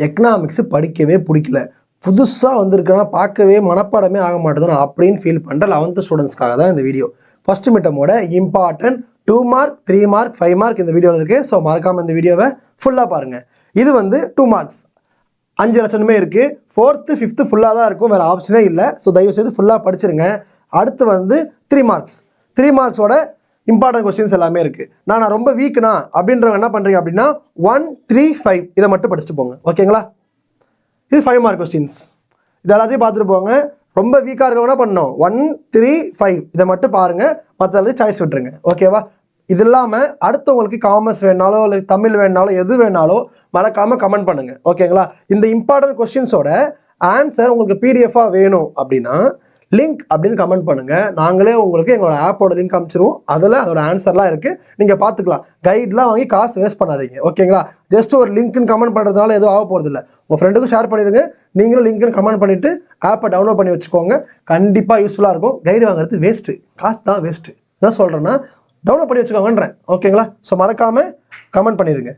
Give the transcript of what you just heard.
Economics படிக்கவே பிடிக்கல, புதுசாக வந்திருக்குன்னா பார்க்கவே மனப்பாடமே ஆக மாட்டேதுன்னு அப்படின்னு ஃபீல் பண்ணுற 11th ஸ்டூடெண்ட்ஸ்க்காக தான் இந்த வீடியோ. ஃபஸ்ட்டு மிட்டமோட இம்பார்ட்டன்ட் 2 மார்க் 3 மார்க் 5 மார்க் இந்த வீடியோவில் இருக்குது. ஸோ மறக்காமல் இந்த வீடியோவை ஃபுல்லாக பாருங்கள். இது வந்து 2 மார்க்ஸ் 5 லெசனுமே இருக்குது. 4th 5th ஃபுல்லாக தான் இருக்கும், வேறு ஆப்ஷனே இல்லை. ஸோ தயவுசெய்து ஃபுல்லாக படிச்சிருங்க. அடுத்து வந்து 3 மார்க்ஸ் 3 மார்க்ஸோட இம்பார்ட்டன்ட் கொஸ்டின்ஸ் எல்லாமே இருக்குது. நான் ரொம்ப வீக்னா அப்படின்றவங்க என்ன பண்ணுறீங்க அப்படின்னா 1 3 5 இதை மட்டும் படிச்சுட்டு போங்க. ஓகேங்களா? இது 5 மார்க் கொஸ்டின்ஸ். இது எல்லாத்தையும் பார்த்துட்டு போங்க. ரொம்ப வீக்காக இருக்கவங்க என்ன பண்ணணும் 1 3 5 இதை மட்டும் பாருங்கள், மற்ற எல்லாத்தையும் சாய்ஸ் விட்டுருங்க. ஓகேவா? இது இல்லாமல் அடுத்தவங்களுக்கு காமர்ஸ் வேணாலோ இல்லை தமிழ் வேணாலோ எது வேணாலோ மறக்காமல் கமெண்ட் பண்ணுங்கள். ஓகேங்களா? இந்த இம்பார்ட்டன்ட் கொஸ்டின்ஸோட ஆன்சர் உங்களுக்கு பிடிஎஃபாக வேணும் அப்படின்னா லிங்க் அப்படின்னு கமெண்ட் பண்ணுங்கள். நாங்களே உங்களுக்கு எங்களோட ஆப்போட லிங்க் அனுப்பிச்சிருவோம். அதில் அதோட ஆன்சர்லாம் இருக்குது, நீங்கள் பார்த்துக்கலாம். கைட்லாம் வாங்கி காசு வேஸ்ட் பண்ணாதீங்க. ஓகேங்களா? ஜஸ்ட் ஒரு லிங்க்னு கமெண்ட் பண்ணுறதுனால எதுவும் ஆக போகிறது இல்லை. உங்கள் ஃப்ரெண்டுக்கும் ஷேர் பண்ணிடுங்க. நீங்களும் லிங்க்னு கமெண்ட் பண்ணிவிட்டு ஆப்பை டவுன்லோட் பண்ணி வச்சுக்கோங்க. கண்டிப்பாக யூஸ்ஃபுல்லாக இருக்கும். கைடு வாங்குறது வேஸ்ட்டு, காசு தான் வேஸ்ட்டு. என்ன சொல்கிறேன்னா டவுன்லோட் பண்ணி வச்சுக்கோங்கன்றேன். ஓகேங்களா? ஸோ மறக்காமல் கமெண்ட் பண்ணிடுங்க.